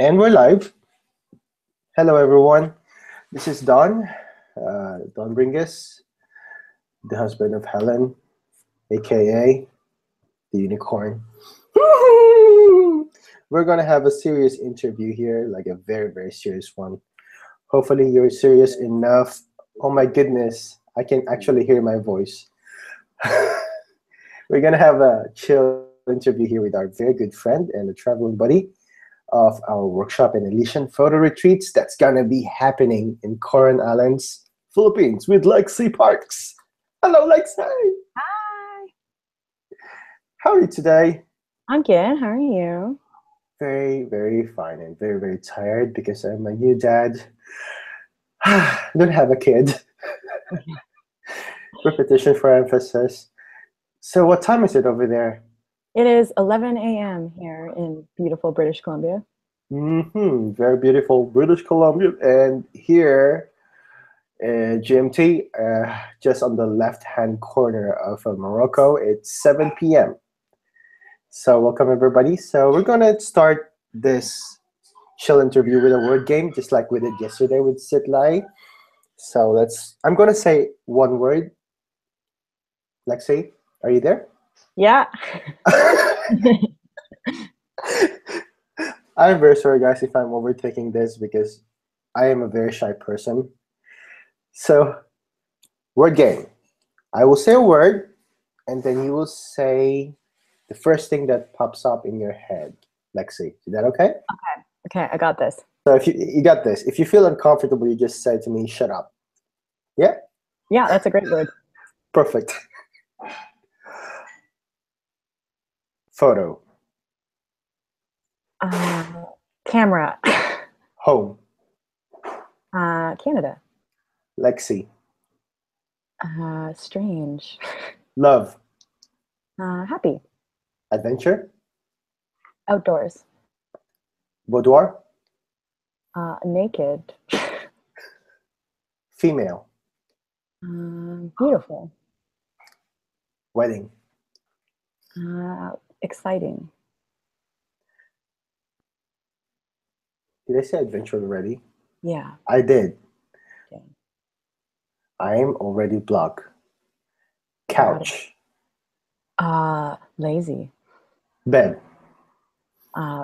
And we're live. Hello, everyone. This is Don, Don Bringus, the husband of Helen, aka the unicorn. We're going to have a serious interview here, like a very, very serious one. Hopefully, you're serious enough. Oh, my goodness. I can actually hear my voice. We're going to have a chill interview here with our very good friend and a traveling buddy of our workshop and Elysian photo retreats that's gonna be happening in Coron Islands, Philippines with Lexy Parks. Hello, Lexy. Hi. How are you today? I'm good. How are you? Very, very fine and very, very tired because I'm a new dad. Don't have a kid. Repetition for emphasis. So what time is it over there? It is 11 a.m. here in beautiful British Columbia. Very beautiful British Columbia. And here, GMT, just on the left-hand corner of Morocco, it's 7 p.m. So welcome, everybody. So we're going to start this chill interview with a word game, just like we did yesterday with Sitlai. So I'm going to say one word. Lexi, are you there? Yeah. I'm very sorry, guys, if I'm overtaking this because I am a very shy person. So, word game. I will say a word, and then you will say the first thing that pops up in your head. Lexi, is that okay? Okay, I got this. So if you got this. If you feel uncomfortable, you just say to me, "Shut up." Yeah. Yeah, that's a great word. Perfect. Photo. Camera. Home. Canada. Lexi. Strange. Love. Happy. Adventure. Outdoors. Boudoir. Naked. Female. Beautiful. Wedding. Exciting. Did I say adventure already? Yeah. I did. Okay. I am already blocked. Couch. Lazy. Bed.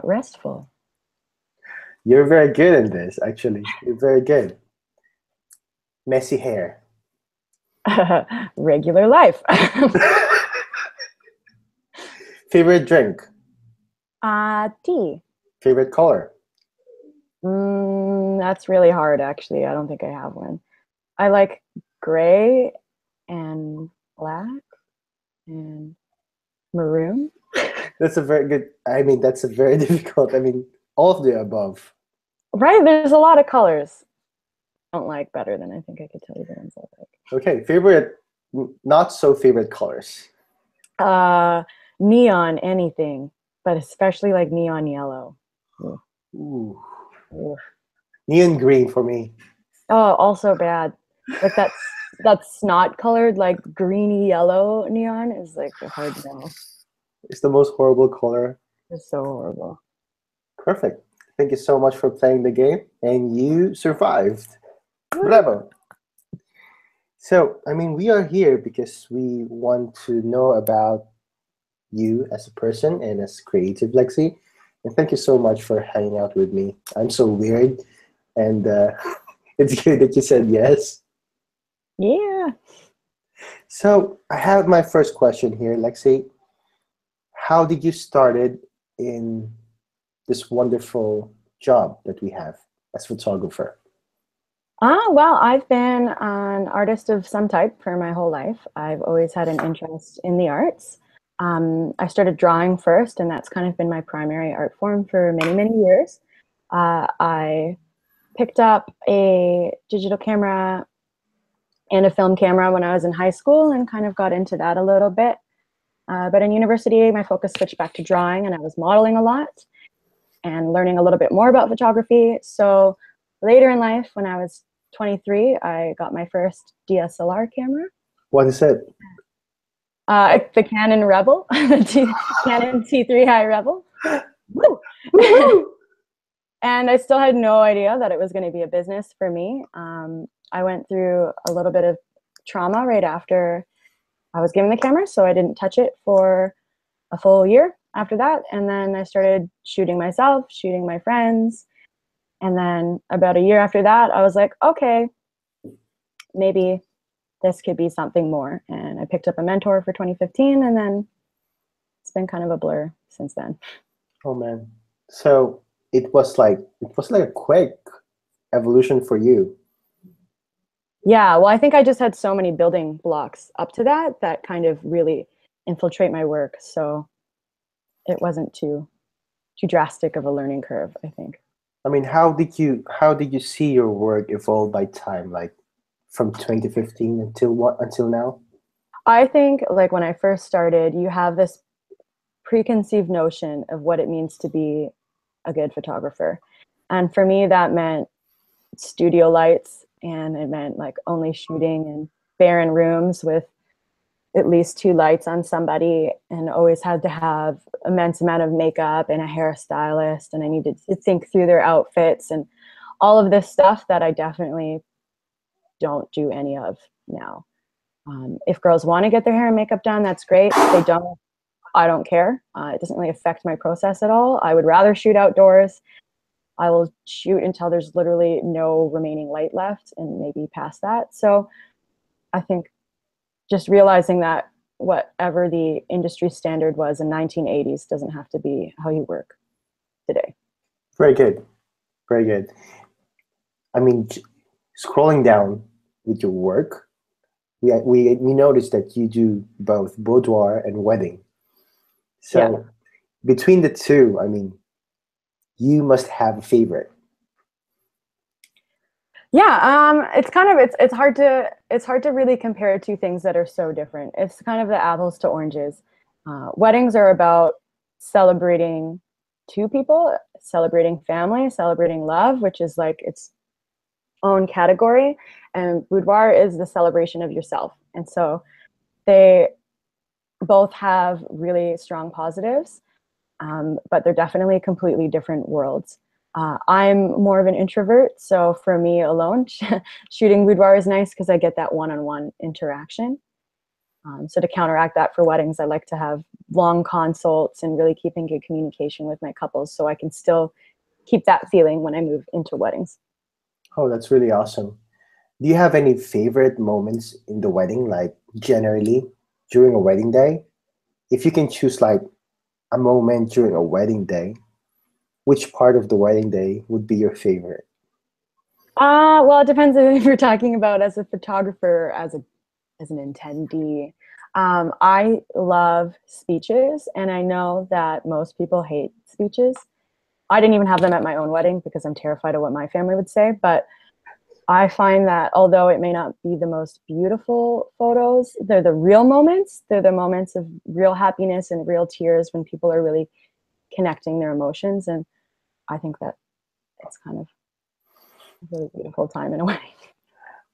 Restful. You're very good in this, actually. You're very good. Messy hair. Regular life. Favorite drink. Tea. Favorite color. That's really hard, actually. I don't think I have one. I like gray and black and maroon. That's a very good, that's a very difficult, all of the above. Right? There's a lot of colors I don't like better than I think I could tell you the ones I like. Okay, favorite, not so favorite colors. Neon anything, but especially like neon yellow. Ooh. Ooh. Neon green for me. Oh, also bad. Like that snot colored, like greeny yellow neon is like hard to know. It's the most horrible color. It's so horrible. Perfect. Thank you so much for playing the game, and you survived. Bravo. So, we are here because we want to know about you as a person and as creative, Lexi. And thank you so much for hanging out with me. I'm so weird, and it's good that you said yes. Yeah. So I have my first question here, Lexi. How did you started in this wonderful job that we have as photographer? Well, I've been an artist of some type for my whole life. I've always had an interest in the arts. I started drawing first, and that's kind of been my primary art form for many, many years. I picked up a digital camera and a film camera when I was in high school and kind of got into that a little bit. But in university, my focus switched back to drawing, and I was modeling a lot and learning a little bit more about photography. So later in life, when I was 23, I got my first DSLR camera. What is it? The Canon Rebel, the Canon T3 High Rebel. Woo! And I still had no idea that it was going to be a business for me. I went through a little bit of trauma right after I was given the camera, so I didn't touch it for a full year after that. And then I started shooting myself, shooting my friends. And then about a year after that, I was like, okay, maybe this could be something more. And I picked up a mentor for 2015, and then it's been kind of a blur since then. Oh man. So it was like a quick evolution for you. Yeah, well, I think I just had so many building blocks up to that kind of really infiltrate my work. So it wasn't too drastic of a learning curve, I think. I mean, how did you see your work evolve by time, like from 2015 until now? I think like when I first started, you have this preconceived notion of what it means to be a good photographer. And for me, that meant studio lights, and it meant like only shooting in barren rooms with at least two lights on somebody, and always had to have immense amount of makeup and a hairstylist, and I needed to think through their outfits and all of this stuff that I definitely don't do any of now. If girls want to get their hair and makeup done, that's great. If they don't, I don't care. It doesn't really affect my process at all. I would rather shoot outdoors. I will shoot until there's literally no remaining light left, and maybe past that. So I think just realizing that whatever the industry standard was in 1980s doesn't have to be how you work today. Very good. Very good. I mean, scrolling down with your work, we noticed that you do both boudoir and wedding. Yeah. So between the two, I mean, you must have a favorite. Yeah, it's kind of it's hard to really compare two things that are so different. It's kind of the apples to oranges. Weddings are about celebrating two people, celebrating family, celebrating love, which is like its own category, and boudoir is the celebration of yourself. And so they both have really strong positives, but they're definitely completely different worlds. I'm more of an introvert, so for me alone, shooting boudoir is nice because I get that one-on-one interaction. So to counteract that for weddings, I like to have long consults and really keep in good communication with my couples so I can still keep that feeling when I move into weddings. Oh, that's really awesome. Do you have any favorite moments in the wedding, like generally during a wedding day? If you can choose like a moment during a wedding day, which part of the wedding day would be your favorite? Well, it depends if you're talking about as a photographer, or as an attendee. I love speeches, and I know that most people hate speeches. I didn't even have them at my own wedding because I'm terrified of what my family would say. But I find that although it may not be the most beautiful photos, they're the real moments. They're the moments of real happiness and real tears when people are really connecting their emotions. And I think that it's kind of a really beautiful time in a way.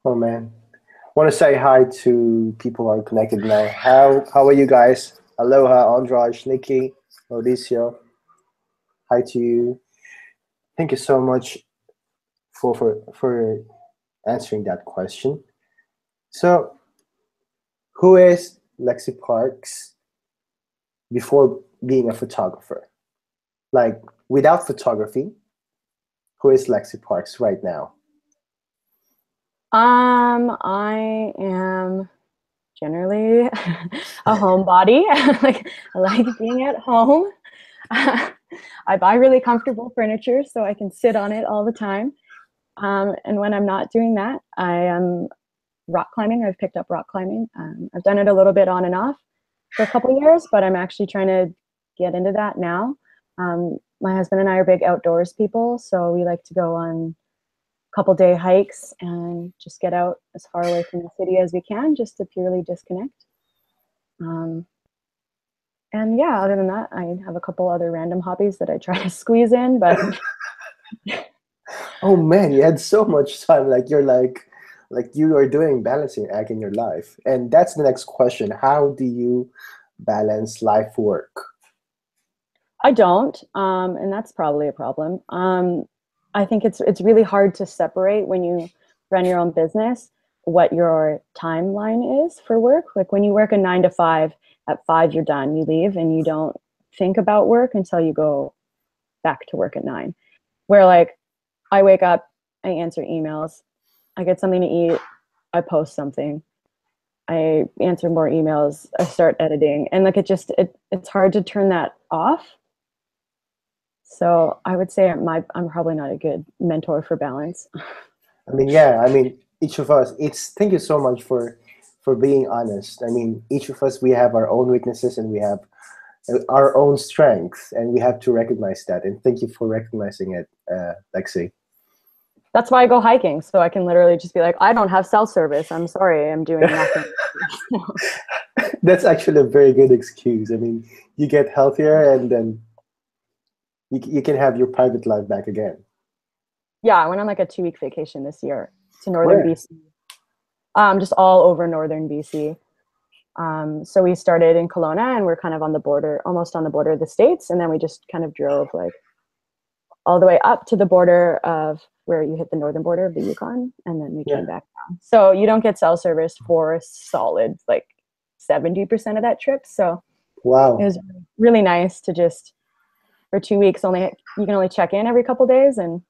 Oh man, want to say hi to people who are connected now. How are you guys? Aloha, Andraj, Nikki, Mauricio. Hi to you. Thank you so much for answering that question. So, who is Lexi Parks before being a photographer? Like without photography, who is Lexi Parks right now? I am generally a homebody. Like I like being at home. I buy really comfortable furniture so I can sit on it all the time. And when I'm not doing that, I am rock climbing. I've picked up rock climbing. I've done it a little bit on and off for a couple of years, but I'm actually trying to get into that now. My husband and I are big outdoors people, so we like to go on couple day hikes and just get out as far away from the city as we can just to purely disconnect. Um, and yeah, other than that, I have a couple other random hobbies that I try to squeeze in, but Oh man, you had so much time. Like you are doing balancing act in your life. And that's the next question. How do you balance life work? I don't. And that's probably a problem. I think it's really hard to separate when you run your own business what your timeline is for work. Like when you work a 9 to 5, at 5 you're done, you leave, and you don't think about work until you go back to work at 9. Where like I wake up, I answer emails, I get something to eat, I post something, I answer more emails, I start editing, and like it's hard to turn that off. So I would say I'm probably not a good mentor for balance. I mean, yeah, I mean, each of us, thank you so much for being honest. I mean, each of us, we have our own weaknesses and we have our own strengths, and we have to recognize that. And thank you for recognizing it, Lexy. That's why I go hiking, so I can literally just be like, I don't have cell service. I'm sorry, I'm doing nothing. That's actually a very good excuse. I mean, you get healthier, and then you can have your private life back again. Yeah, I went on like a 2-week vacation this year to northern Where? BC. Just all over northern BC. So we started in Kelowna, and we're kind of on the border, almost on the border of the States, and then we just kind of drove like all the way up to the border of where you hit the northern border of the Yukon, and then we came back down. So you don't get cell service for a solid like 70% of that trip. So Wow. it was really nice to just for 2 weeks you can only check in every couple days, and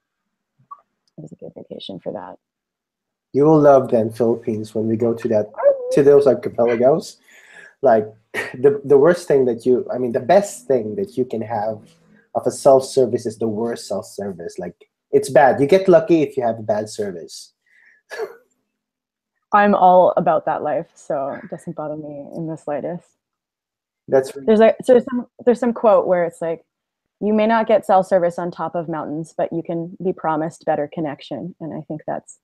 it was a good vacation for that. You will love then Philippines when we go to those archipelagos. Like the worst thing the best thing that you can have of a self-service is the worst self-service. Like it's bad. You get lucky if you have a bad service. I'm all about that life, so it doesn't bother me in the slightest. That's really There's some quote where it's like, you may not get cell service on top of mountains, but you can be promised better connection, and I think that's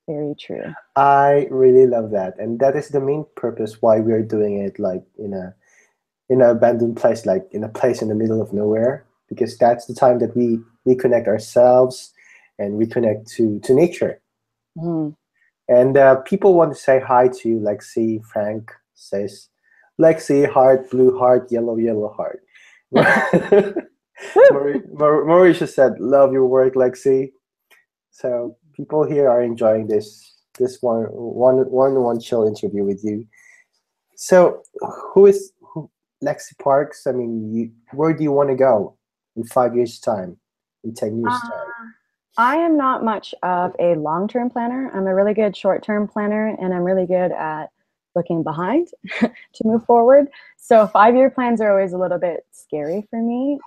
very true. I really love that, and that is the main purpose why we're doing it, like in an abandoned place, like in a place in the middle of nowhere, because that's the time that we reconnect ourselves and reconnect to nature. Mm. And people want to say hi to you. Lexy. Frank says, Lexy, heart, blue heart, yellow heart. Mauricia said, love your work, Lexy. So people here are enjoying this one chill interview with you. So who Lexy Parks? I mean, where do you want to go in 5 years' time, in 10 years' time? I am not much of a long-term planner. I'm a really good short-term planner, and I'm really good at looking behind to move forward. So 5-year plans are always a little bit scary for me,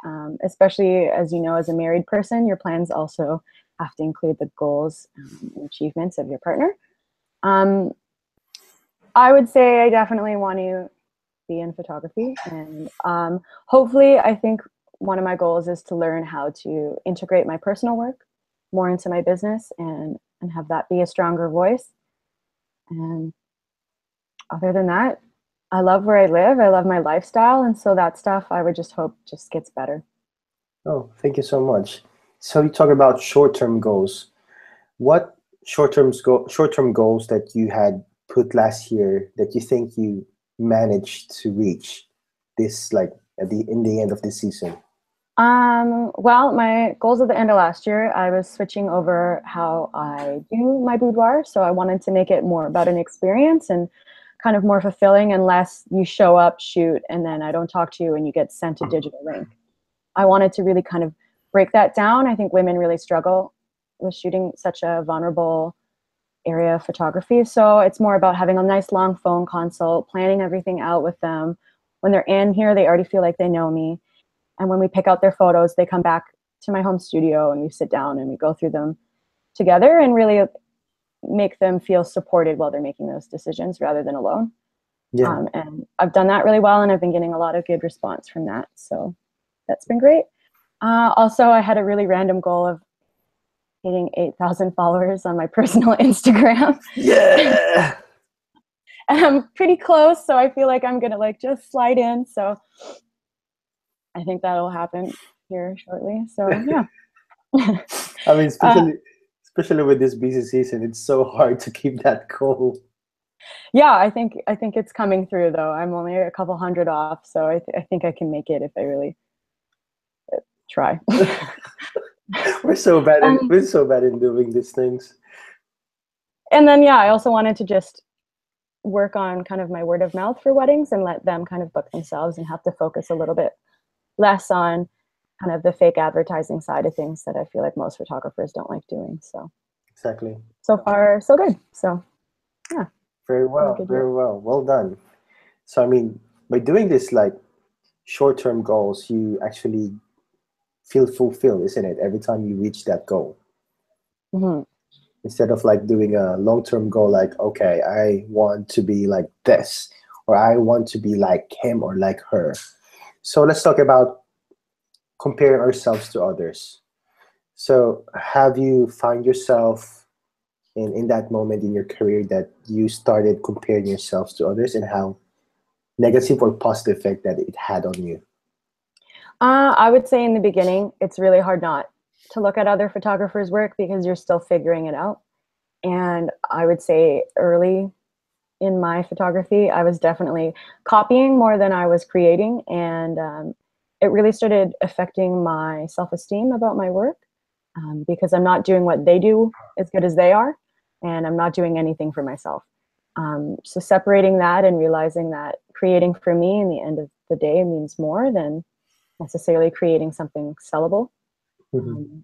especially as you know, as a married person, your plans also have to include the goals and achievements of your partner. I would say I definitely want to be in photography, and hopefully I think one of my goals is to learn how to integrate my personal work more into my business and have that be a stronger voice. And other than that, I love where I live. I love my lifestyle. And so that stuff I would just hope just gets better. Oh, thank you so much. So you talk about short-term goals. What short-term goals that you had put last year that you think you managed to reach this, like in the end of the season? Well, my goals at the end of last year, I was switching over how I do my boudoir. So I wanted to make it more about an experience and kind of more fulfilling, and less you show up, shoot, and then I don't talk to you and you get sent a digital link. I wanted to really kind of break that down. I think women really struggle with shooting such a vulnerable area of photography. So it's more about having a nice long phone consult, planning everything out with them. When they're in here, they already feel like they know me. And when we pick out their photos, they come back to my home studio and we sit down and we go through them together and really make them feel supported while they're making those decisions rather than alone. Yeah. And I've done that really well, and I've been getting a lot of good response from that. So that's been great. Also, I had a really random goal of hitting 8,000 followers on my personal Instagram. Yeah. And I'm pretty close, so I feel like I'm going to like just slide in. So I think that'll happen here shortly. So yeah. I mean, especially with this busy season, it's so hard to keep that goal. Yeah, I think it's coming through though. I'm only a couple hundred off, so I think I can make it if I really try. we're so bad in doing these things. And then, yeah, I also wanted to just work on kind of my word of mouth for weddings and let them kind of book themselves and have to focus a little bit less on kind of the fake advertising side of things that I feel like most photographers don't like doing. So Exactly. so far, so good. So yeah. Very well, very well. Well done. So I mean, by doing this like short-term goals, you actually feel fulfilled, isn't it? Every time you reach that goal. Mm-hmm. Instead of like doing a long-term goal like, okay, I want to be like this, or I want to be like him or like her. So let's talk about comparing ourselves to others. So have you found yourself in that moment in your career that you started comparing yourselves to others, and how negative or positive effect that it had on you? I would say in the beginning, it's really hard not to look at other photographers' work because you're still figuring it out. And I would say early in my photography, I was definitely copying more than I was creating. And it really started affecting my self-esteem about my work because I'm not doing what they do as good as they are. And I'm not doing anything for myself. So separating that and realizing that creating for me in the end of the day means more than necessarily creating something sellable. Mm-hmm.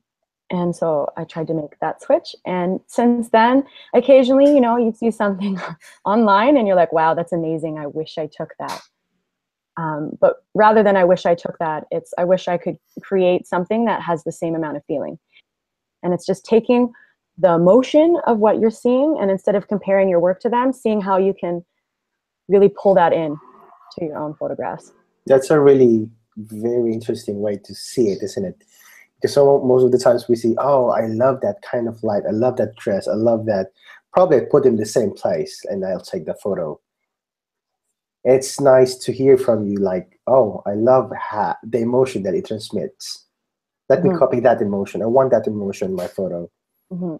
And so I tried to make that switch. And since then, occasionally, you know, you see something online and you're like, wow, that's amazing. I wish I took that. But rather than I wish I took that, it's I wish I could create something that has the same amount of feeling. And it's just taking the emotion of what you're seeing, and instead of comparing your work to them, seeing how you can really pull that in to your own photographs. That's a really very interesting way to see it, isn't it? Because most of the times we see, oh, I love that kind of light, I love that dress, I love that. Probably I put them in the same place and I'll take the photo. It's nice to hear from you, like, oh, I love the emotion that it transmits. Let me Mm-hmm. copy that emotion. I want that emotion in my photo. Mm-hmm.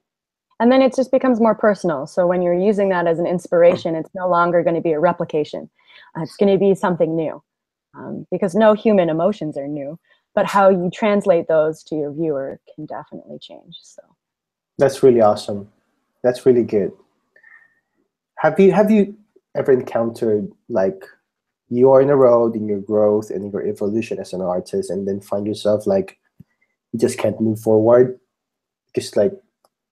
And then it just becomes more personal. So when you're using that as an inspiration, it's no longer going to be a replication. It's going to be something new because no human emotions are new, but how you translate those to your viewer can definitely change. So That's really awesome. That's really good. Have you ever encountered like you are in a road in your growth and in your evolution as an artist, and then find yourself like you just can't move forward, just like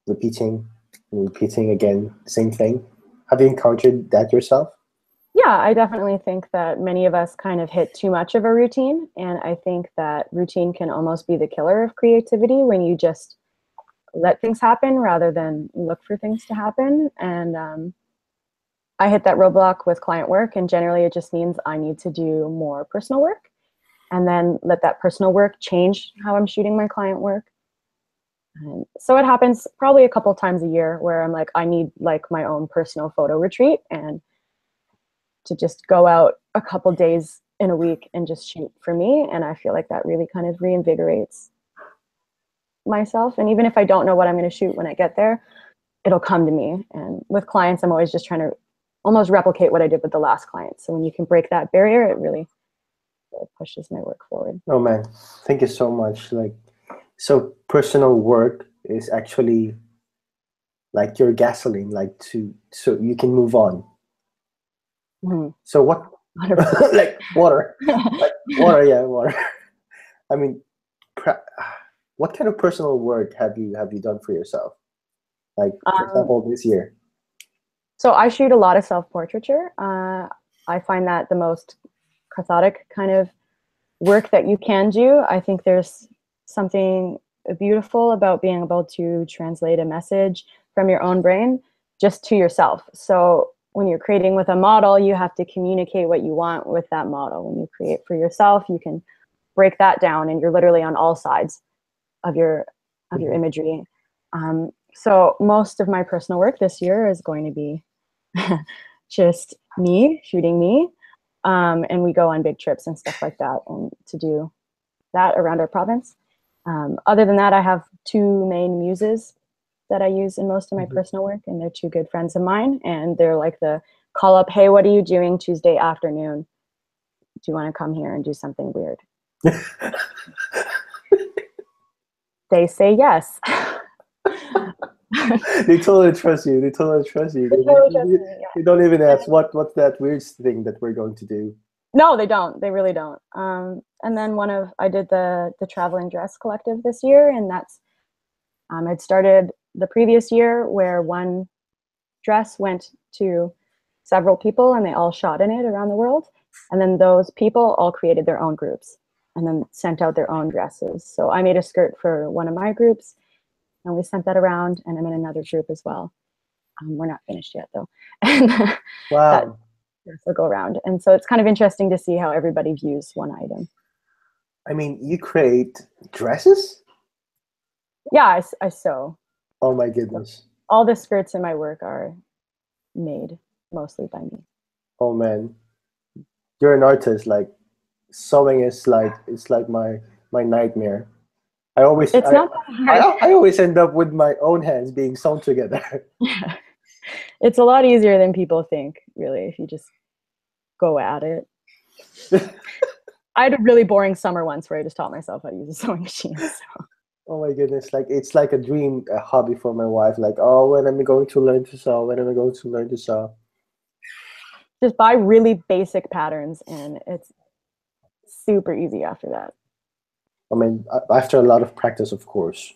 repeating and repeating again, same thing? Have you encountered that yourself? yeah, I definitely think that many of us kind of hit too much of a routine. And I think that routine can almost be the killer of creativity when you just let things happen rather than look for things to happen. And I hit that roadblock with client work, and generally it just means I need to do more personal work and then let that personal work change how I'm shooting my client work. And so it happens probably a couple times a year where I'm like, I need like my own personal photo retreat and to just go out a couple days in a week and just shoot for me. And I feel like that really kind of reinvigorates myself. And even if I don't know what I'm going to shoot when I get there, it'll come to me. And with clients, I'm always just trying to almost replicate what I did with the last client. So when you can break that barrier, it really pushes my work forward. Oh man, thank you so much. Like, so personal work is actually like your gasoline, like to so you can move on. Mm-hmm. So what, 100%. like water, like water, yeah, water. I mean, pra- what kind of personal work have you done for yourself? Like, for Um, example, this year. so I shoot a lot of self-portraiture. I find that the most cathartic kind of work that you can do. I think there's something beautiful about being able to translate a message from your own brain just to yourself. So when you're creating with a model, you have to communicate what you want with that model. When you create for yourself, you can break that down, and you're literally on all sides of your Mhm. imagery. So most of my personal work this year is going to be just me shooting me. And we go on big trips and stuff like that, and to do that around our province. Other than that, I have two main muses that I use in most of my Mhm. personal work, and they're two good friends of mine. And they're like the call up, hey, what are you doing Tuesday afternoon? Do you want to come here and do something weird? They say yes. They totally trust you. They totally trust you. They totally trust me, yeah. They don't even ask what's that weird thing that we're going to do. No, they don't. They really don't. And then I did the traveling dress collective this year, and that's I'd started the previous year where one dress went to several people and they all shot in it around the world, and then those people all created their own groups and then sent out their own dresses. So I made a skirt for one of my groups, and we sent that around, and I'm in another group as well. We're not finished yet though. And that Wow. will go around. And so it's kind of interesting to see how everybody views one item. I mean, you create dresses? Yeah, I sew. Oh my goodness. All the skirts in my work are made mostly by me. Oh man. You're an artist. Like sewing is like it's like my nightmare. It's not that hard. I always end up with my own hands being sewn together. Yeah. It's a lot easier than people think, really, if you just go at it. I had a really boring summer once where I just taught myself how to use a sewing machine. So. Oh my goodness, like it's like a dream, a hobby for my wife. Like, oh, when am I going to learn to sew? When am I going to learn to sew? Just buy really basic patterns, and it's super easy after that. I mean, after a lot of practice, of course.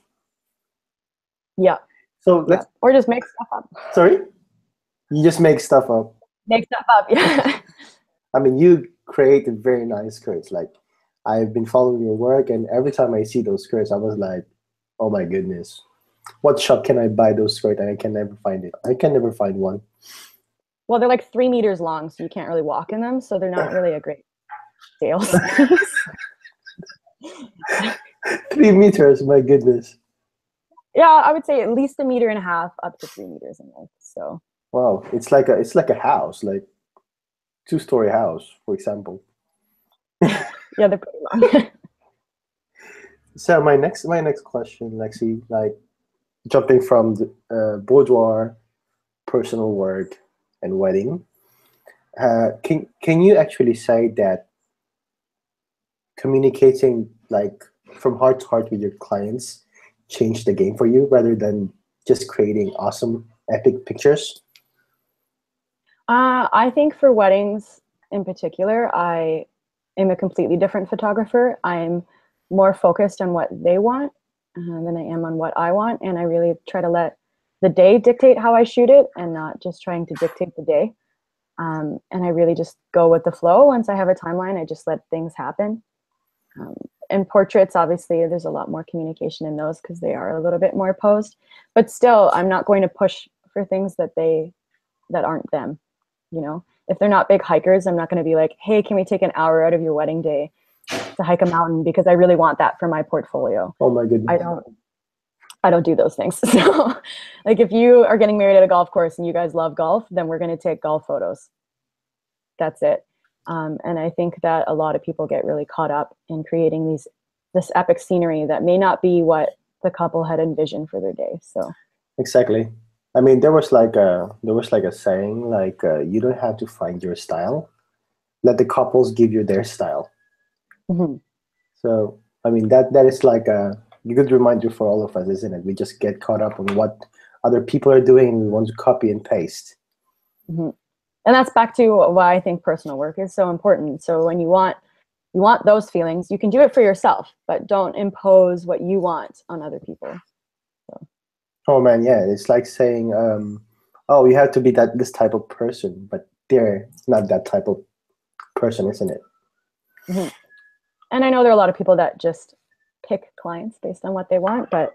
Yeah. So let's. Or just make stuff up. Sorry, you just make stuff up. Make stuff up, yeah. I mean, you create very nice skirts. Like, I've been following your work, and every time I see those skirts, I was like, oh my goodness, what shop can I buy those skirts? And I can never find it. I can never find one. Well, they're like 3 meters long, so you can't really walk in them. So they're not really a great sales. 3 meters, my goodness. Yeah, I would say at least 1.5 meters up to 3 meters in length. So. Wow, it's like a house, like 2-story house, for example. Yeah, they're pretty long. So my next question, Lexy, like jumping from the boudoir, personal work, and wedding, can you actually say that communicating like from heart to heart with your clients changed the game for you rather than just creating awesome, epic pictures? I think for weddings in particular, I am a completely different photographer. I'm more focused on what they want than I am on what I want. And I really try to let the day dictate how I shoot it and not just trying to dictate the day. And I really just go with the flow. Once I have a timeline, I just let things happen. In portraits, obviously, there's a lot more communication in those because they are a little bit more posed. But still, I'm not going to push for things that aren't them. You know, if they're not big hikers, I'm not going to be like, hey, can we take an hour out of your wedding day to hike a mountain because I really want that for my portfolio. Oh my goodness. I don't do those things. So like if you are getting married at a golf course and you guys love golf, then we're going to take golf photos. That's it. And I think that a lot of people get really caught up in creating this epic scenery that may not be what the couple had envisioned for their day. So exactly. I mean, there was like a saying like you don't have to find your style. Let the couples give you their style. Mm-hmm. So I mean that is like a good reminder for all of us, isn't it? We just get caught up on what other people are doing and we want to copy and paste. Mm-hmm. And that's back to why I think personal work is so important. So when you want those feelings, you can do it for yourself, but don't impose what you want on other people. So. Oh man, yeah, it's like saying, oh, you have to be this type of person, but they're not that type of person, isn't it? Mm-hmm. And I know there are a lot of people that just pick clients based on what they want, but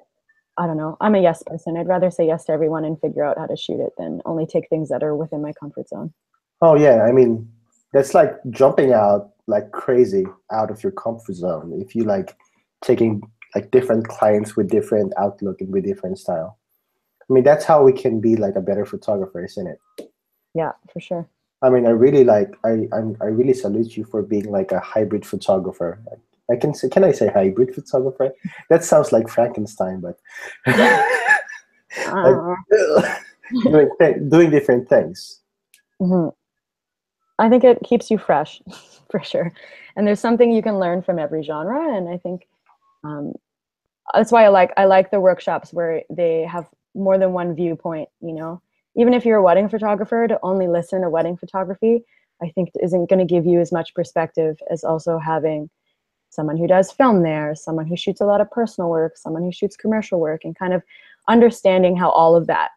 I don't know. I'm a yes person. I'd rather say yes to everyone and figure out how to shoot it than only take things that are within my comfort zone. Oh yeah, I mean, that's like jumping out like crazy out of your comfort zone if you like taking like different clients with different outlook and with different style. I mean, that's how we can be like a better photographer, isn't it? Yeah, for sure. I mean, I really salute you for being like a hybrid photographer. Can I say hybrid photographer? That sounds like Frankenstein, but like, doing different things. Mm-hmm. I think it keeps you fresh, for sure. And there's something you can learn from every genre. And I think that's why I like the workshops where they have more than one viewpoint, you know. Even if you're a wedding photographer, to only listen to wedding photography, I think isn't going to give you as much perspective as also having someone who does film there, someone who shoots a lot of personal work, someone who shoots commercial work, and kind of understanding how all of that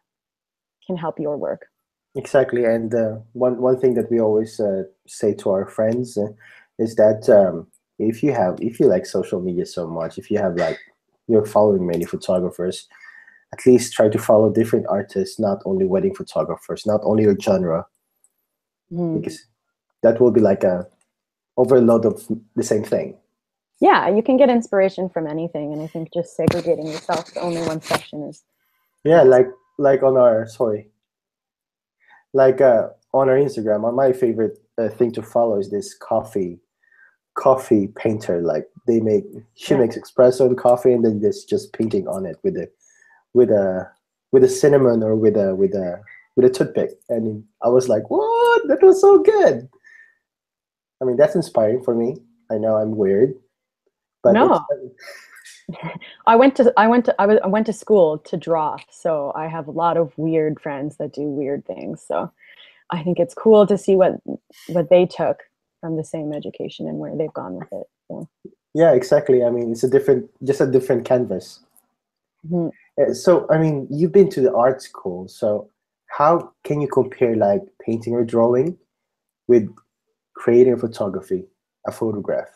can help your work. Exactly, and one thing that we always say to our friends is that if you like social media so much, if you have like you're following many photographers, at least try to follow different artists, not only wedding photographers, not only your genre, because that will be like a overload of the same thing. Yeah, you can get inspiration from anything, and I think just segregating yourself to only one section is Yeah, not. like on our sorry, like on our Instagram, my favorite thing to follow is this coffee painter. Like she Yeah. makes espresso and coffee, and then just painting on it with a with a cinnamon or with a toothpick. And I was like, what? That was so good. I mean, that's inspiring for me. I know I'm weird, but it's No, I went to school to draw, so I have a lot of weird friends that do weird things. So I think it's cool to see what they took from the same education and where they've gone with it. So, yeah, exactly. I mean, it's just a different canvas. mhm. So, I mean, you've been to the art school, so how can you compare like painting or drawing with creating a photography, a photograph?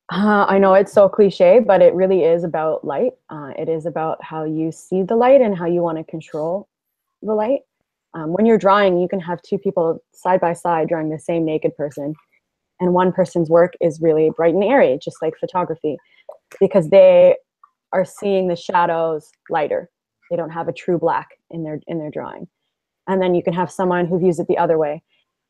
I know it's so cliche, but it really is about light. It is about how you see the light and how you want to control the light. When you're drawing, you can have two people side by side drawing the same naked person, and one person's work is really bright and airy, just like photography, because they are seeing the shadows lighter. They don't have a true black in their drawing. And then you can have someone who views it the other way,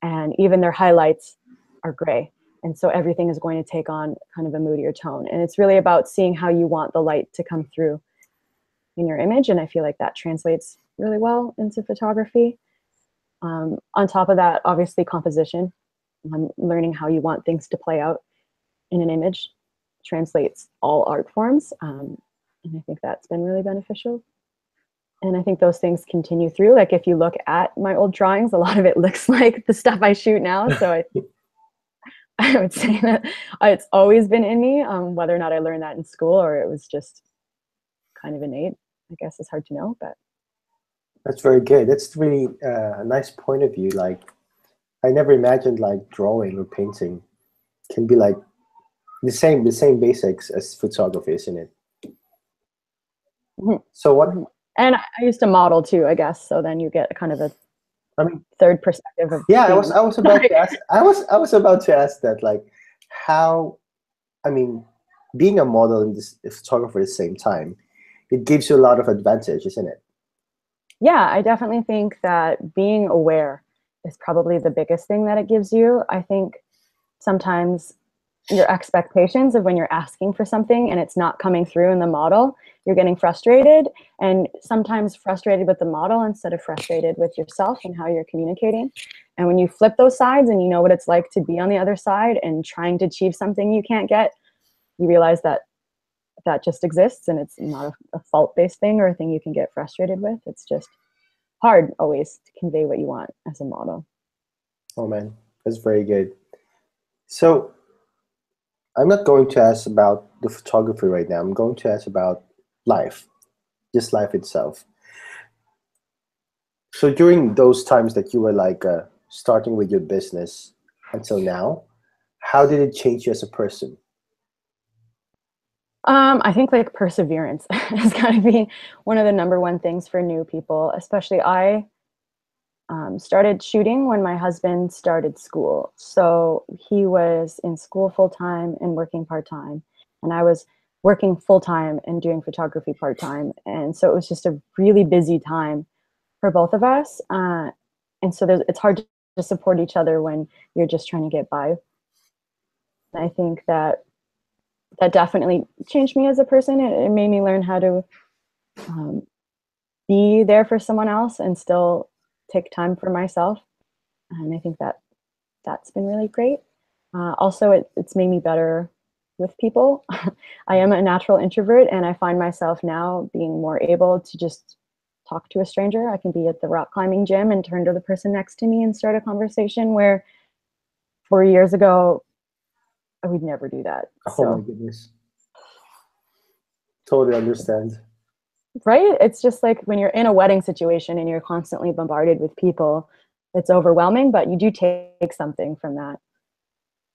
and even their highlights are gray. And so everything is going to take on kind of a moodier tone. And it's really about seeing how you want the light to come through in your image. And I feel like that translates really well into photography. On top of that, obviously, composition, learning how you want things to play out in an image translates all art forms. And I think that's been really beneficial. And I think those things continue through. Like if you look at my old drawings, a lot of it looks like the stuff I shoot now. So I would say that it's always been in me. Whether or not I learned that in school or it was just kind of innate, I guess it's hard to know. But That's very good. That's really a nice point of view. Like, I never imagined like drawing or painting can be like the same basics as photography, isn't it? mhm, So what? mhm. And I used to model too, I guess. So then you get kind of a I mean, third perspective of yeah, being I was about to ask. I was about to ask that. Like, how? I mean, being a model and this a photographer at the same time, it gives you a lot of advantage, isn't it? Yeah, I definitely think that being aware is probably the biggest thing that it gives you. I think sometimes your expectations of when you're asking for something and it's not coming through in the model, you're getting frustrated, and sometimes frustrated with the model instead of frustrated with yourself and how you're communicating. And when you flip those sides and you know what it's like to be on the other side and trying to achieve something you can't get, you realize that that just exists and it's not a fault-based thing or a thing you can get frustrated with. It's just hard always to convey what you want as a model. Oh man, that's very good. So I'm not going to ask about the photography right now. I'm going to ask about life, just life itself. So during those times that you were like starting with your business until now, how did it change you as a person? I think like perseverance has got to be one of the number one things for new people, especially I started shooting when my husband started school. So he was in school full time and working part time. And I was working full time and doing photography part time. And so it was just a really busy time for both of us. And so it's hard to support each other when you're just trying to get by. And I think that definitely changed me as a person. It made me learn how to um, be there for someone else and still take time for myself. And I think that that's been really great. Also, it's made me better with people. I am a natural introvert, and I find myself now being more able to just talk to a stranger. I can be at the rock climbing gym and turn to the person next to me and start a conversation, where 4 years ago, I would never do that. Oh my goodness. Totally understand. Right? It's just like when you're in a wedding situation and you're constantly bombarded with people, it's overwhelming, but you do take something from that.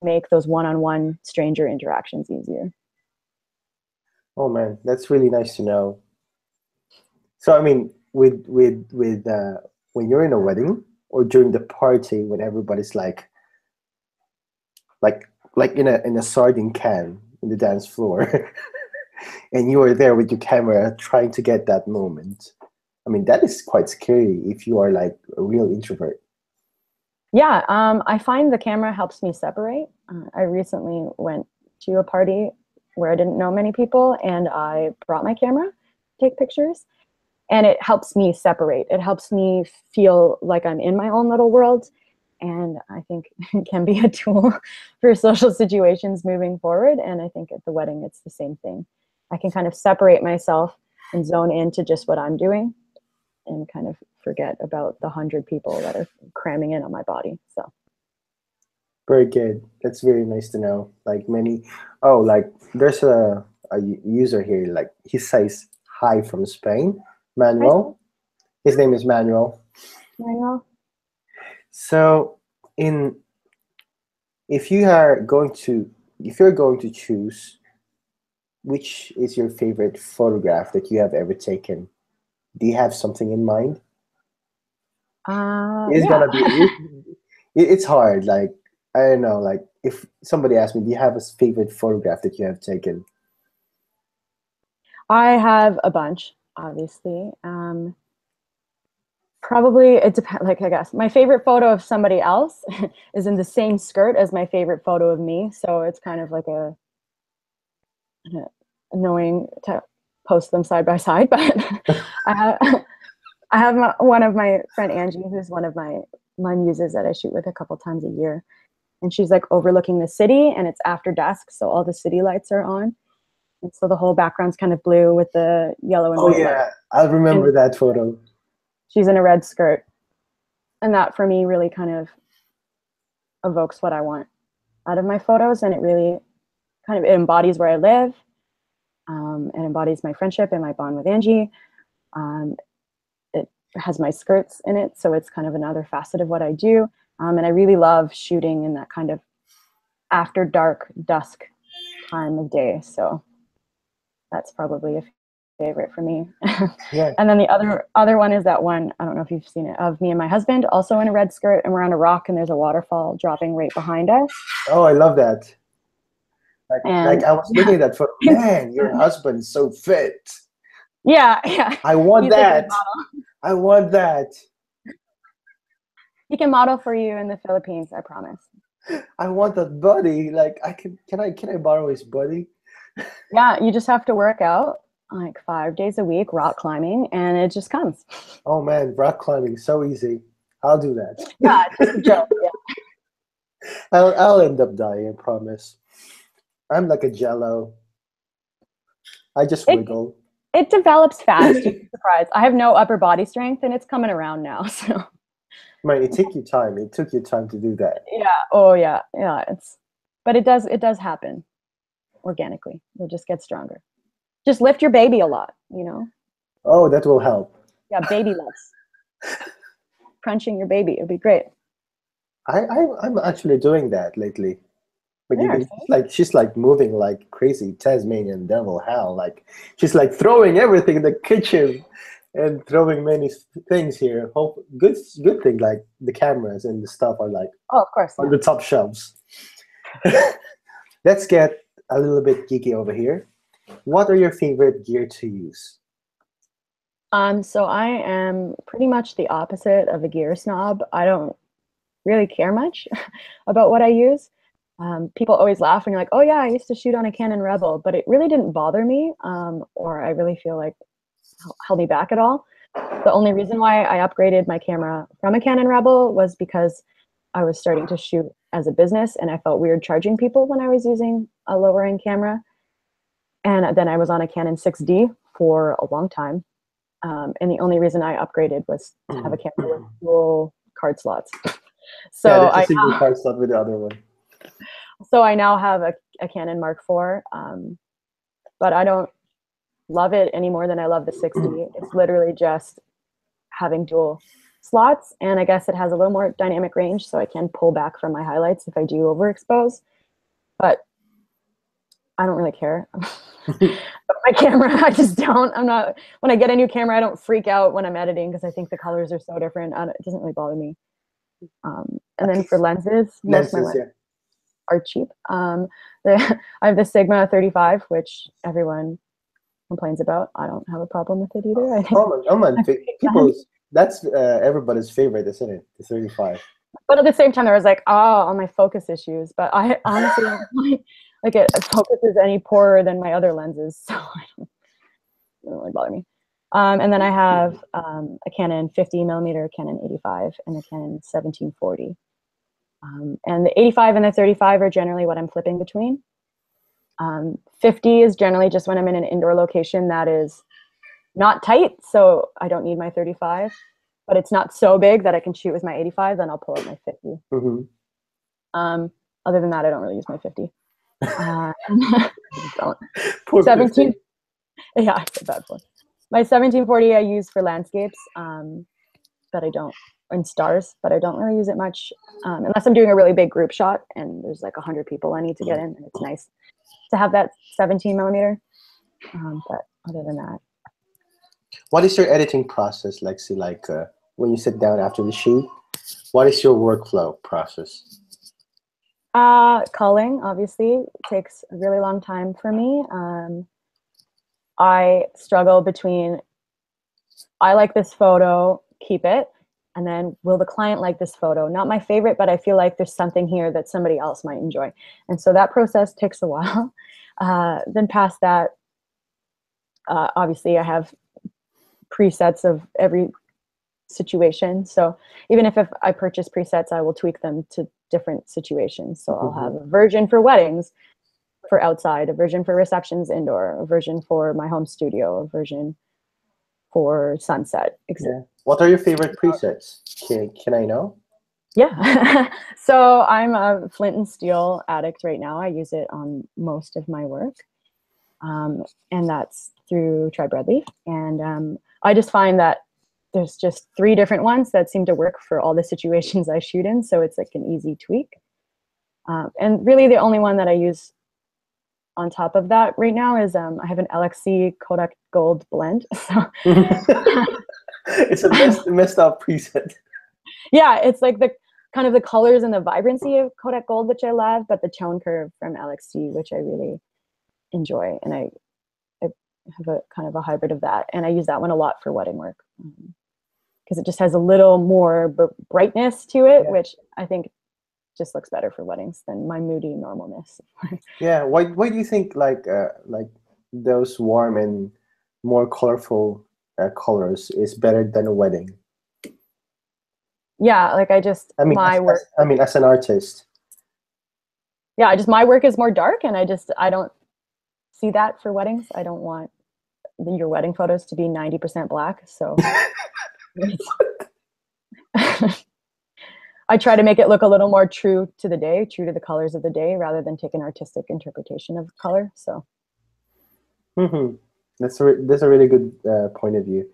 Make those one-on-one stranger interactions easier. Oh man, that's really nice to know. So I mean, when you're in a wedding or during the party when everybody's like like in a sardine can in the dance floor, and you are there with your camera trying to get that moment. I mean, that is quite scary if you are like a real introvert. Yeah, I find the camera helps me separate. I recently went to a party where I didn't know many people, and I brought my camera to take pictures, and it helps me separate. It helps me feel like I'm in my own little world, and I think it can be a tool for social situations moving forward. And I think at the wedding, it's the same thing. I can kind of separate myself and zone into just what I'm doing, and kind of forget about the 100 people that are cramming in on my body. So Very good. That's very nice to know. Like many, like there's a user here. Like he says hi from Spain, hi, Manuel. His name is Manuel. Manuel. So in if you are going to if you're going to choose which is your favorite photograph that you have ever taken, do you have something in mind? It's Yeah. gonna be it's hard. Like I don't know. Like if somebody asked me, do you have a favorite photograph that you have taken? I have a bunch, obviously. Probably it depends. Like, I guess my favorite photo of somebody else is in the same skirt as my favorite photo of me. So it's kind of like annoying to post them side by side. But I have one of my friend Angie, who's one of my muses that I shoot with a couple times a year, and she's like overlooking the city, and it's after dusk, so all the city lights are on, and so the whole background's kind of blue with the yellow and Oh white light. yeah, I remember And that photo. she's in a red skirt, and that for me really kind of evokes what I want out of my photos, and it really kind of it embodies where I live, and embodies my friendship and my bond with Angie. Um, it has my skirts in it, so it's kind of another facet of what I do. And I really love shooting in that kind of after dark, dusk time of day. So that's probably a favorite for me. Yeah. And then the other one is that one, I don't know if you've seen it, of me and my husband, also in a red skirt, and we're on a rock, and there's a waterfall dropping right behind us. Oh, I love that. Like And I was looking at that photo. Man, your husband is so fit. yeah, I want he's like a that. model. I want that. He can model for you in the Philippines, I promise. I want that buddy. Like can I borrow his buddy? Yeah, you just have to work out like 5 days a week, rock climbing, and it just comes. Oh man, rock climbing so easy. I'll do Yeah, it's just a that. joke. Yeah. I'll end up dying, I promise. I'm like a jello. I just It wiggle. it develops fast. You'd be surprised. I have no upper body strength, and it's coming around now. So Man, it took you time. It took you time to do that. yeah. Oh yeah. Yeah. But it does happen organically. You'll just get stronger. Just lift your baby a lot. Oh, that will help. Yeah, baby lifts. Crunching your baby. It'll be great. I'm actually doing that lately. But you There. can she's like moving like crazy Tasmanian devil hell. Like she's like throwing everything in the kitchen and throwing many things here. Hope good thing like the cameras and the stuff are like Oh, of course. on Yeah. the top shelves. Let's get a little bit geeky over here. What are your favorite gear to use? So I am pretty much the opposite of a gear snob. I don't really care much about what I use. People always laugh when you're like, "Oh yeah, I used to shoot on a Canon Rebel," but it really didn't bother me, or I really feel like held me back at all. The only reason why I upgraded my camera from a Canon Rebel was because I was starting to shoot as a business, and I felt weird charging people when I was using a lower end camera. And then I was on a Canon 6D for a long time. And the only reason I upgraded was to have a camera with dual card slots. So yeah, that's a single card slot with the other one. So I now have a Canon Mark IV, but I don't love it any more than I love the 6D. It's literally just having dual slots, and I guess it has a little more dynamic range, so I can pull back from my highlights if I do overexpose. But I don't really care. My camera, I just don't. I'm not. When I get a new camera, I don't freak out when I'm editing because I think the colors are so different. It doesn't really bother me. And then for lenses, most of my lenses are cheap. I have the Sigma 35, which everyone complains about. I don't have a problem with it either. I think that's everybody's favorite, isn't it? The 35. But at the same time, there was like, all my focus issues. But I honestly don't like it focuses any poorer than my other lenses, so it doesn't really bother me. And then I have a Canon 50mm, Canon 85, and a Canon 1740. And the 85 and the 35 are generally what I'm flipping between. 50 is generally just when I'm in an indoor location that is not tight, so I don't need my 35, but it's not so big that I can shoot with my 85, then I'll pull out my 50. Other than that, I don't really use my 50. Don't. 17, yeah, I feel bad for it. My 1740 I use for landscapes, but I don't, and stars, but I don't really use it much unless I'm doing a really big group shot and there's like 100 people I need to get in, and it's nice to have that 17mm. But other than that. What is your editing process, Lexy? Like when you sit down after the shoot, what is your workflow process? Culling, obviously, takes a really long time for me. I struggle between, I like this photo, keep it, and then will the client like this photo? Not my favorite, but I feel like there's something here that somebody else might enjoy. And so that process takes a while. Then past that, obviously I have presets of every situation. So even if I purchase presets, I will tweak them to different situations. So I'll have a version for weddings, for outside, a version for receptions indoor, a version for my home studio, a version for sunset. Yeah. What are your favorite presets? Can I know? Yeah. So I'm a flint and steel addict right now. I use it on most of my work. And that's through Tri Breadleaf. And I just find that there's just 3 different ones that seem to work for all the situations I shoot in. So it's like an easy tweak. And really the only one that I use on top of that right now is I have an Lexy Kodak Gold blend. So it's a messed up preset. Yeah, it's like the kind of the colors and the vibrancy of Kodak Gold, which I love, but the tone curve from Lexy, which I really enjoy. And I have a kind of a hybrid of that. And I use that one a lot for wedding work because it just has a little more brightness to it, which I think just looks better for weddings than my moody normalness. Yeah. Why do you think like those warm and more colorful colors is better than a wedding? Yeah, like my work. As an artist. Yeah, my work is more dark, and I don't see that for weddings. I don't want your wedding photos to be 90% black. So I try to make it look a little more true to the day, true to the colors of the day, rather than take an artistic interpretation of color. So that's a really good point of view.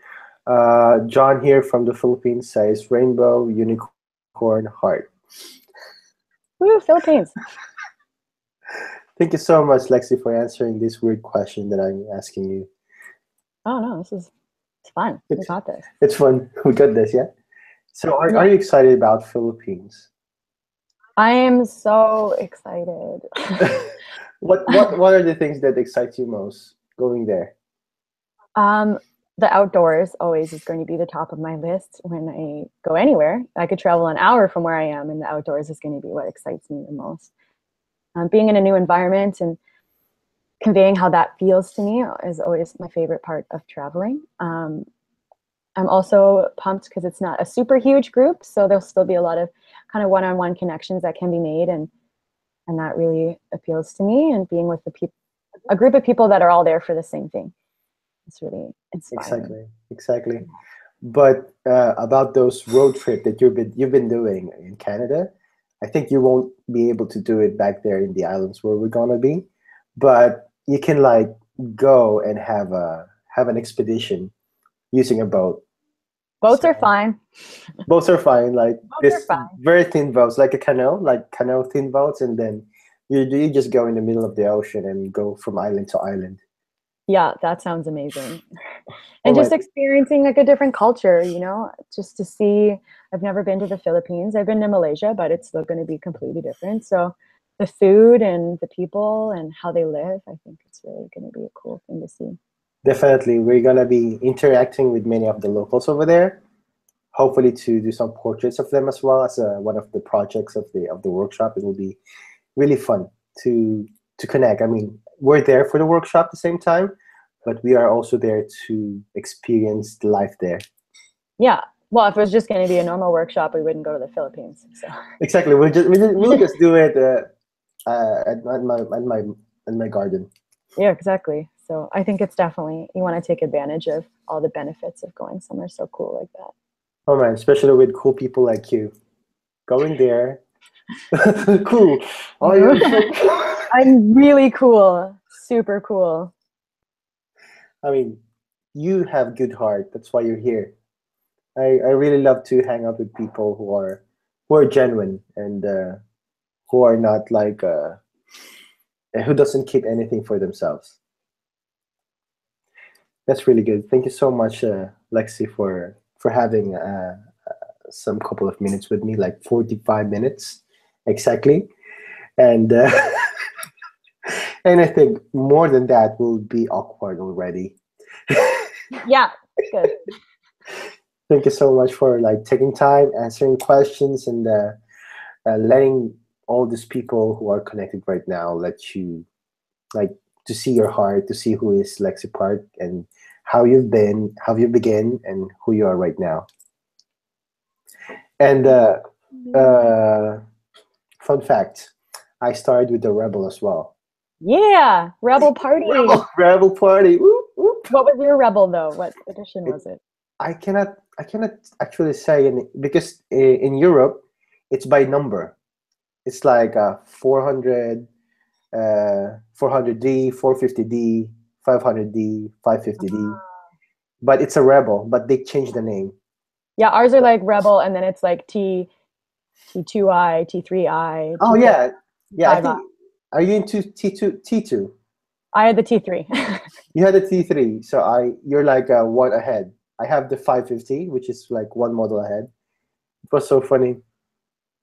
John here from the Philippines says rainbow, unicorn, heart. Woo, Philippines. Thank you so much, Lexy, for answering this weird question that I'm asking you. Oh no, it's fun. We got this. It's fun. We got this, yeah? So are you excited about Philippines? I am so excited. What are the things that excite you most going there? The outdoors always is going to be the top of my list when I go anywhere. I could travel an hour from where I am, and the outdoors is going to be what excites me the most. Being in a new environment and conveying how that feels to me is always my favorite part of traveling. I'm also pumped because it's not a super huge group, so there'll still be a lot of kind of one-on-one connections that can be made, and that really appeals to me. And being with a group of people that are all there for the same thing, it's really inspiring. Exactly. But about those road trip that you've been doing in Canada, I think you won't be able to do it back there in the islands where we're gonna be, but you can like go and have an expedition using a boat. Boats So are fine. boats are fine, like Boats are this fine. very thin boats, like a canoe, like canoe thin boats, and then you just go in the middle of the ocean and go from island to island. Yeah, that sounds amazing. Oh And my, just experiencing like a different culture, just to see. I've never been to the Philippines. I've been to Malaysia, but it's still going to be completely different. So the food and the people and how they live, I think it's really going to be a cool thing to see. definitely, we're gonna be interacting with many of the locals over there. Hopefully, to do some portraits of them as well as one of the projects of the workshop. It will be really fun to connect. I mean, we're there for the workshop at the same time, but we are also there to experience the life there. Yeah. Well, if it was just going to be a normal workshop, we wouldn't go to the Philippines. So Exactly. We'll just do it at my garden. yeah, exactly. So I think it's definitely, you want to take advantage of all the benefits of going somewhere so cool like that. Oh man, especially with cool people like you, going there. Cool. Oh, you're so cool. I'm really cool. Super cool. I mean, you have good heart. That's why you're here. I really love to hang out with people who are genuine and who are not like who doesn't keep anything for themselves. That's really good. Thank you so much, Lexi, for having some couple of minutes with me, like 45 minutes exactly, and and I think more than that will be awkward already. Yeah, good. Thank you so much for like taking time, answering questions, and letting all these people who are connected right now let you like to see your heart, to see who is Lexi Park and how you've been, how you begin, and who you are right now. And uh, fun fact, I started with the Rebel as well. Yeah, Rebel Party. Rebel Party. Whoop, whoop. What was your Rebel though? What edition It, was it? I cannot actually say because in Europe it's by number. It's like 400, 400D, 450D, 500D, 550D. But it's a Rebel, but they changed the name. Yeah, ours are like Rebel, and then it's like T2I, T3I. Oh T4, yeah, yeah. I T5I. think are you into T2? T2. I had the T3. You had a T3, so you're like one ahead. I have the 550, which is like one model ahead. It was so funny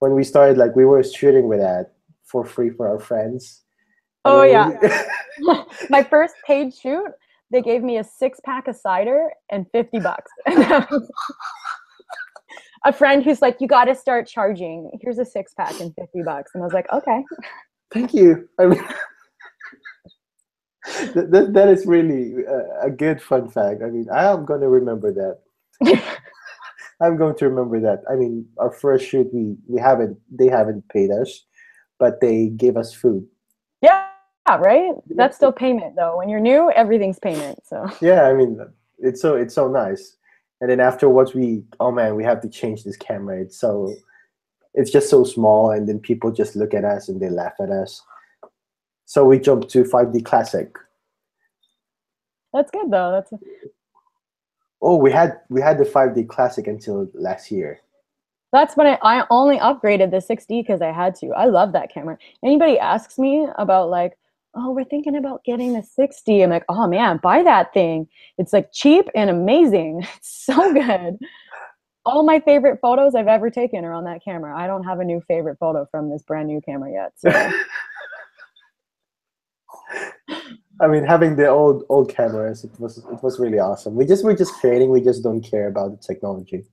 when we started. Like we were shooting with that for free for our friends. And Oh then yeah. My first paid shoot, they gave me a 6-pack of cider and $50. A friend who's like, you got to start charging. Here's a 6-pack and $50. And I was like, okay. thank you. I mean, that is really a good fun fact. I mean, I am going to remember that. I'm going to remember that. I mean, our first shoot, they haven't paid us, but they gave us food. Yeah, right? That's still payment though. When you're new, everything's payment. So Yeah, I mean, it's so nice. And then afterwards, oh man, we have to change this camera. It's just so small, and then people just look at us and they laugh at us. So we jumped to 5D Classic. that's good though. Oh, we had the 5D Classic until last year. That's when I only upgraded the 6D because I had to. I love that camera. Anybody asks me about like, oh, we're thinking about getting the 6D. I'm like, oh man, buy that thing. It's like cheap and amazing. It's so good. All my favorite photos I've ever taken are on that camera. I don't have a new favorite photo from this brand new camera yet. So I mean, having the old cameras, it was really awesome. We're just creating. We just don't care about the technology.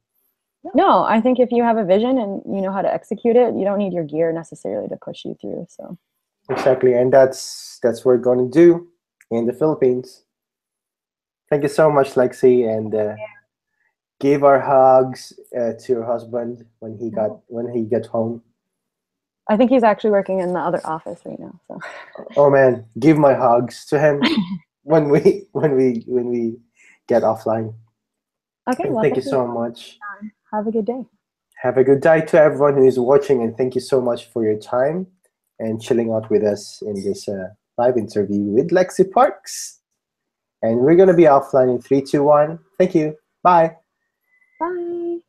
no, I think if you have a vision and you know how to execute it, you don't need your gear necessarily to push you through. So Exactly, and that's what we're going to do in the Philippines. Thank you so much, Lexi, and give our hugs to your husband when he get home. I think he's actually working in the other office right now. So. Oh man, give my hugs to him when we get offline. Okay, And well, thank you so much. Have a good day. Have a good day to everyone who is watching, and thank you so much for your time and chilling out with us in this live interview with Lexy Parks. And we're going to be offline in 3, 2, 1. Thank you. Bye. Bye.